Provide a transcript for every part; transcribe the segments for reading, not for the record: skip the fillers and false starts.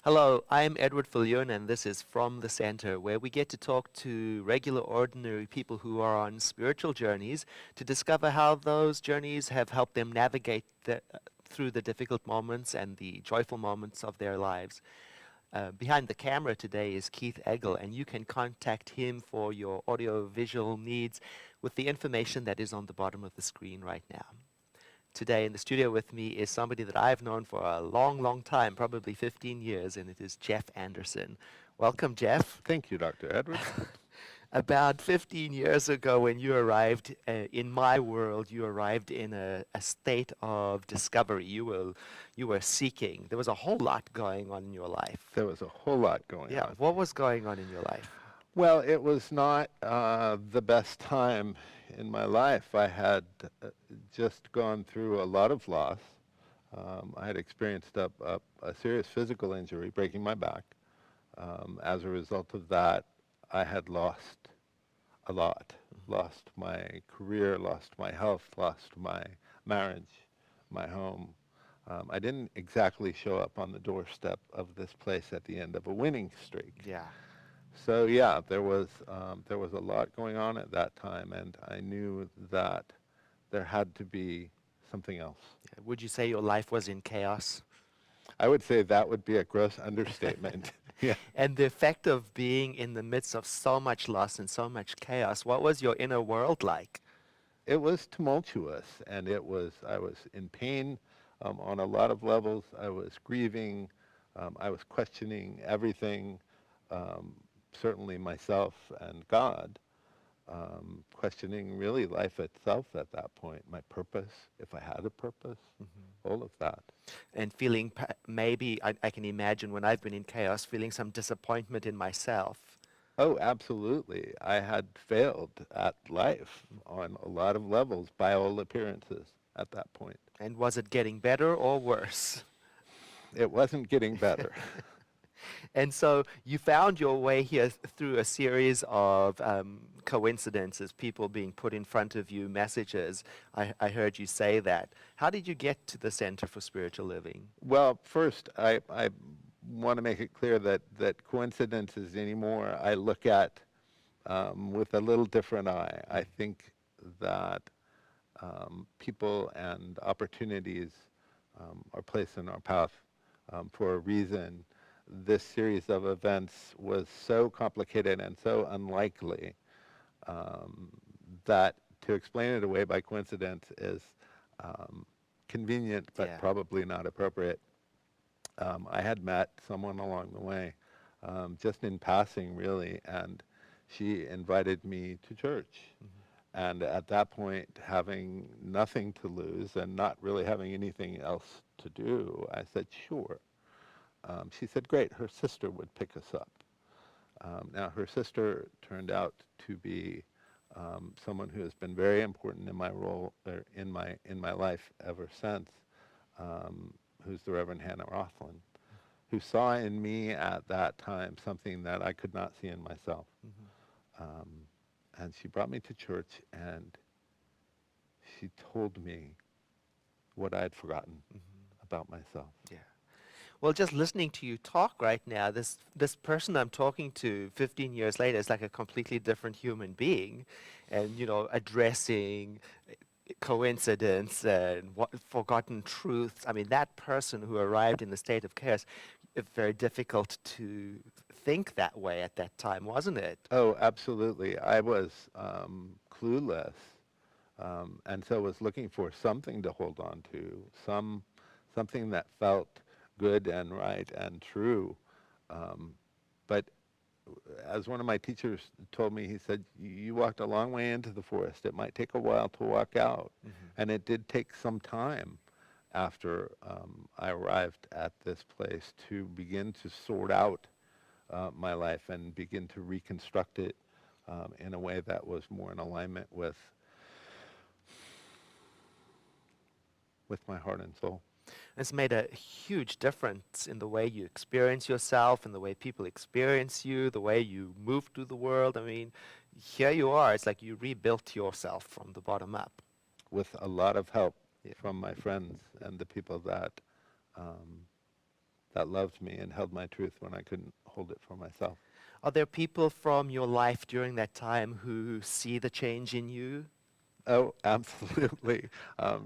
Hello, I'm Edward Viljoen, and this is From the Center, where we get to talk to regular, ordinary people who are on spiritual journeys to discover how those journeys have helped them navigate through the difficult moments and the joyful moments of their lives. Behind the camera today is Keith Eggel, and you can contact him for your audio-visual needs with the information that is on the bottom of the screen right now. Today in the studio with me is somebody that I've known for a long, long time, probably 15 years, and it is Jeff Anderson. Welcome, Jeff. Thank you, Dr. Edward. About 15 years ago, when you arrived in my world, you arrived in a state of discovery. You were seeking. There was a whole lot going on in your life. There was a whole lot going Yeah, on. what was going on in your life? Well, it was not the best time in my life. I had just gone through a lot of loss. I had experienced a serious physical injury, breaking my back. As a result of that, I had lost a lot. Lost my career, lost my health, lost my marriage, my home. I didn't exactly show up on the doorstep of this place at the end of a winning streak. Yeah. So yeah, there was a lot going on at that time, and I knew that there had to be something else. Would you say your life was in chaos? I would say that would be a gross understatement. Yeah. And the effect of being in the midst of so much loss and so much chaos, what was your inner world like? It was tumultuous, and I was in pain on a lot of levels. I was grieving. I was questioning everything, um, certainly myself and God, questioning really life itself at that point, my purpose, if I had a purpose, all of that. And feeling maybe, I can imagine when I've been in chaos, feeling some disappointment in myself. Oh, absolutely. I had failed at life on a lot of levels by all appearances at that point. And was it getting better or worse? It wasn't getting better. And so you found your way here through a series of coincidences, people being put in front of you, messages. I heard you say that. How did you get to the Center for Spiritual Living? Well, first, I want to make it clear that coincidences anymore I look at with a little different eye. I think that people and opportunities are placed in our path for a reason. This series of events was so complicated and so unlikely that to explain it away by coincidence is convenient but Yeah. probably not appropriate. I had met someone along the way, just in passing really, and she invited me to church. And at that point, having nothing to lose and not really having anything else to do, I said, sure. She said, great, her sister would pick us up. Now, her sister turned out to be someone who has been very important in my role, or in my life ever since, who's the Reverend Hannah Rothland, who saw in me at that time something that I could not see in myself. And she brought me to church, and she told me what I had forgotten about myself. Yeah. Well, just listening to you talk right now, this person I'm talking to 15 years later is like a completely different human being, and addressing coincidence and forgotten truths. I mean, that person who arrived in the state of chaos, it's very difficult to think that way at that time, wasn't it? Oh, absolutely. I was clueless, and so was looking for something to hold on to, something that felt good and right and true. But as one of my teachers told me, he said, you walked a long way into the forest. It might take a while to walk out. And it did take some time after I arrived at this place to begin to sort out my life and begin to reconstruct it in a way that was more in alignment with my heart and soul. It's made a huge difference in the way you experience yourself, in the way people experience you, the way you move through the world. I mean, here you are. It's like you rebuilt yourself from the bottom up. With a lot of help Yeah. from my friends and the people that um, that loved me and held my truth when I couldn't hold it for myself. Are there people from your life during that time who see the change in you? Oh, absolutely.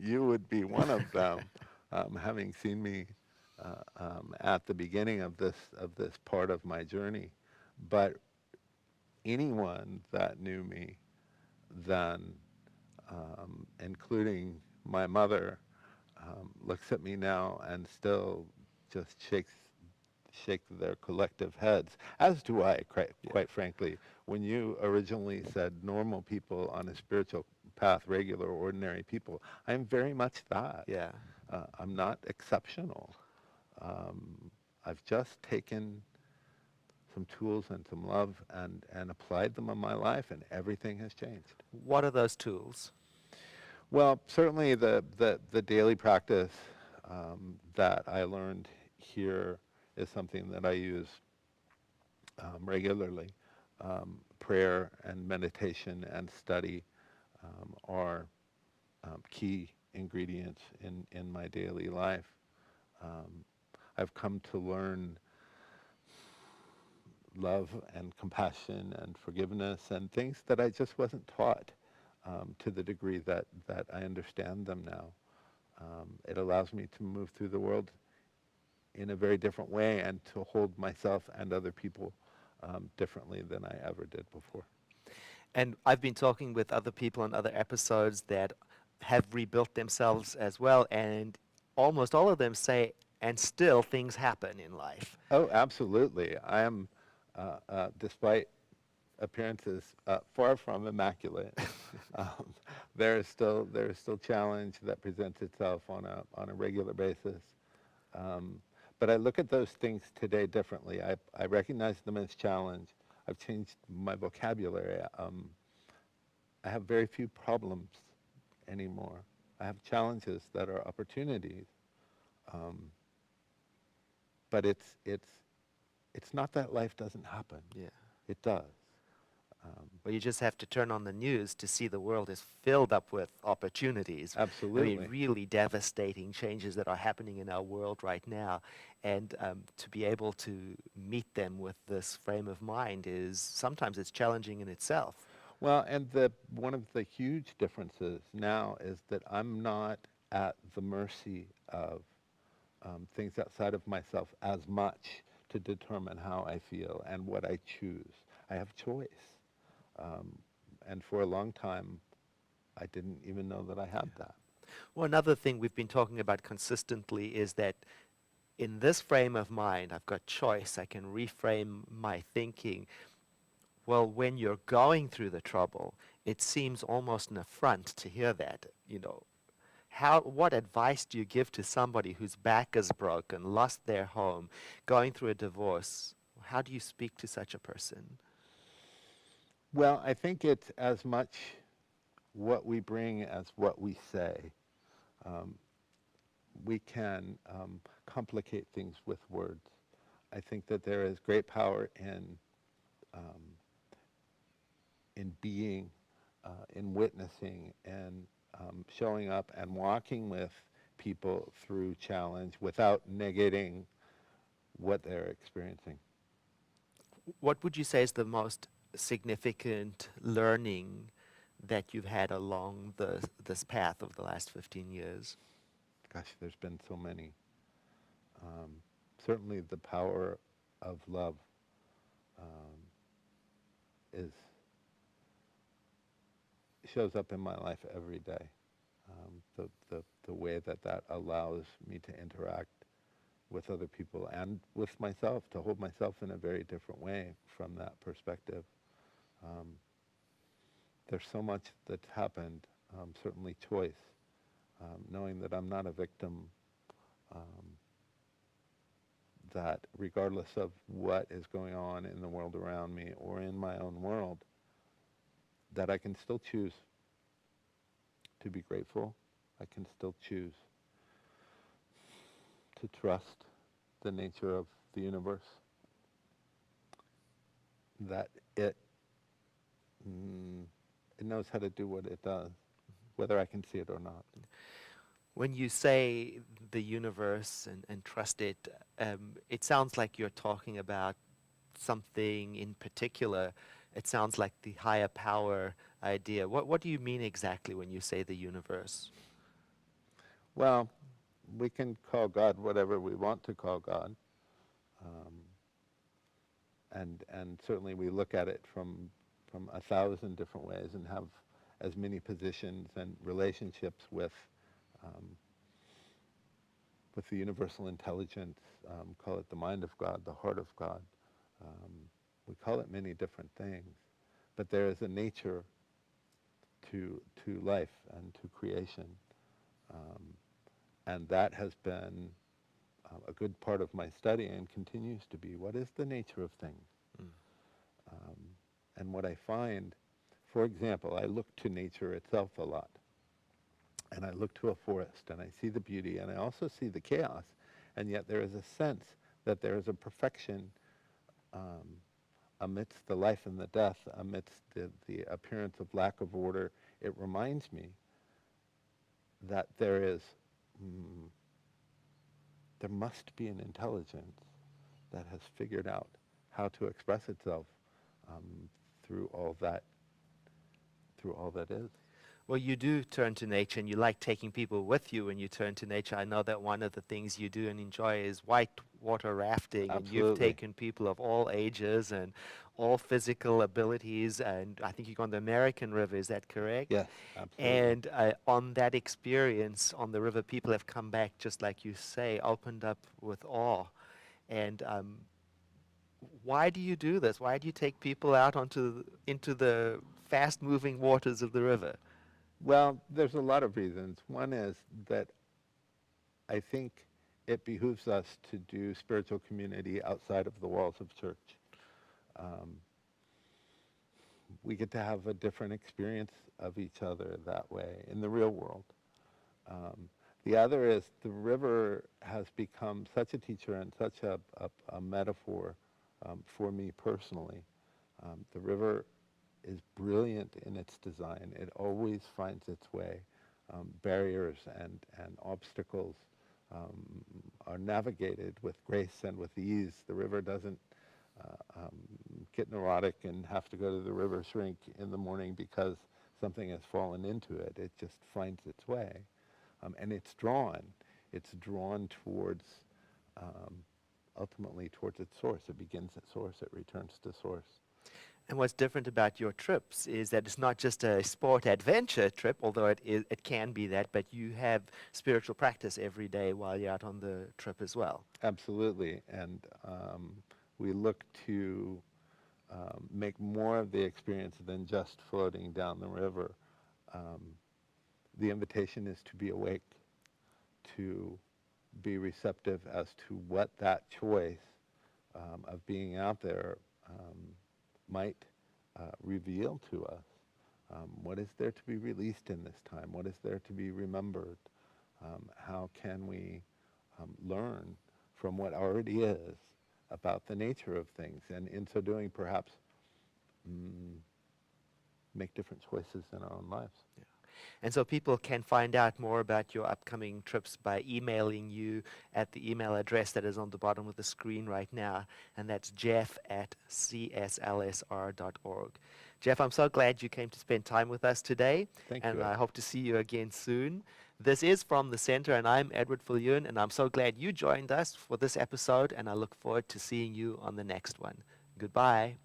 You would be one of them, having seen me at the beginning of this part of my journey. But anyone that knew me then, including my mother, looks at me now and still just shake their collective heads, as do I, Yeah. quite frankly. When you originally said normal people on a spiritual path, regular, ordinary people, I'm very much that. Yeah. I'm not exceptional. Um, I've just taken some tools and some love and applied them in my life, and everything has changed. What are those tools? Well, certainly the daily practice that I learned here is something that I use regularly. Prayer and meditation and study are key ingredients in my daily life. Um, I've come to learn love and compassion and forgiveness and things that I just wasn't taught to the degree that I understand them now. It allows me to move through the world in a very different way and to hold myself and other people differently than I ever did before. And I've been talking with other people on other episodes that have rebuilt themselves as well, and almost all of them say, and still things happen in life. Oh, absolutely. I am, despite appearances far from immaculate, um, there is still challenge that presents itself on a regular basis. Um, but I look at those things today differently. I recognize them as challenge. I've changed my vocabulary. I have very few problems anymore. I have challenges that are opportunities. Um, but it's not that life doesn't happen. Yeah. It does. Um, Well, you just have to turn on the news to see the world is filled up with opportunities. I mean, absolutely. really devastating changes that are happening in our world right now. And to be able to meet them with this frame of mind is sometimes it's challenging in itself. Well, and one of the huge differences now is that I'm not at the mercy of things outside of myself as much to determine how I feel and what I choose. I have choice. Um, and for a long time, I didn't even know that I had that. Well, another thing we've been talking about consistently is that in this frame of mind, I've got choice. I can reframe my thinking. Well, when you're going through the trouble, it seems almost an affront to hear that. What advice do you give to somebody whose back is broken, lost their home, going through a divorce? How do you speak to such a person? Well, I think it's as much what we bring as what we say. Um, we can complicate things with words. I think that there is great power um, in being, in witnessing, and showing up and walking with people through challenge without negating what they're experiencing. What would you say is the most significant learning that you've had along this path of the last 15 years? Gosh, there's been so many. Um, Certainly, the power of love um, is shows up in my life every day. The way that allows me to interact with other people and with myself, to hold myself in a very different way from that perspective. Um, there's so much that's happened, certainly choice, knowing that I'm not a victim, um, that regardless of what is going on in the world around me or in my own world, that I can still choose to be grateful. I can still choose to trust the nature of the universe, that mm, it knows how to do what it does, whether I can see it or not. When you say the universe and trust it, it sounds like you're talking about something in particular. It sounds like the higher power idea. What do you mean exactly when you say the universe? Well, we can call God whatever we want to call God. Um, and certainly we look at it from 1,000 different ways and have as many positions and relationships um, with the universal intelligence, call it the mind of God, the heart of God. Um, we call it many different things, but there is a nature to life and to creation, um, and that has been a good part of my study and continues to be. What is the nature of things? Mm. Um, and what I find, for example, I look to nature itself a lot. And I look to a forest and I see the beauty and I also see the chaos. And yet there is a sense that there is a perfection um, amidst the life and the death, amidst the appearance of lack of order. It reminds me that mm, there must be an intelligence that has figured out how to express itself um, through all that, through all that is. Well, you do turn to nature and you like taking people with you when you turn to nature. I know that one of the things you do and enjoy is whitewater rafting, and you've Absolutely. taken people of all ages and all physical abilities, and I think you've gone the American River, is that correct? Yes, absolutely. And on that experience on the river, people have come back, just like you say, opened up with awe. And why do you do this? Why do you take people out into the fast-moving waters of the river? Well, there's a lot of reasons. One is that I think it behooves us to do spiritual community outside of the walls of church. Um, we get to have a different experience of each other that way in the real world. The other is the river has become such a teacher and such a metaphor for me personally. The river is brilliant in its design. It always finds its way. Barriers and obstacles are navigated with grace and with ease. The river doesn't get neurotic and have to go to the river shrink in the morning because something has fallen into it. It just finds its way. And it's drawn. It's drawn towards, ultimately towards its source. It begins at source. It returns to source. And what's different about your trips is that it's not just a sport adventure trip, although it can be that, but you have spiritual practice every day while you're out on the trip as well. Absolutely. And we look to make more of the experience than just floating down the river. Um, the invitation is to be awake, to be receptive as to what that choice of being out there might reveal to us. What is there to be released in this time? What is there to be remembered? How can we learn from what already is about the nature of things? And in so doing, perhaps make different choices in our own lives. Yeah. And so people can find out more about your upcoming trips by emailing you at the email address that is on the bottom of the screen right now, and that's jeff@cslsr.org. Jeff, I'm so glad you came to spend time with us today, Thank and you. I hope to see you again soon. This is From the Center, and I'm Edward Viljoen, and I'm so glad you joined us for this episode, and I look forward to seeing you on the next one. Goodbye.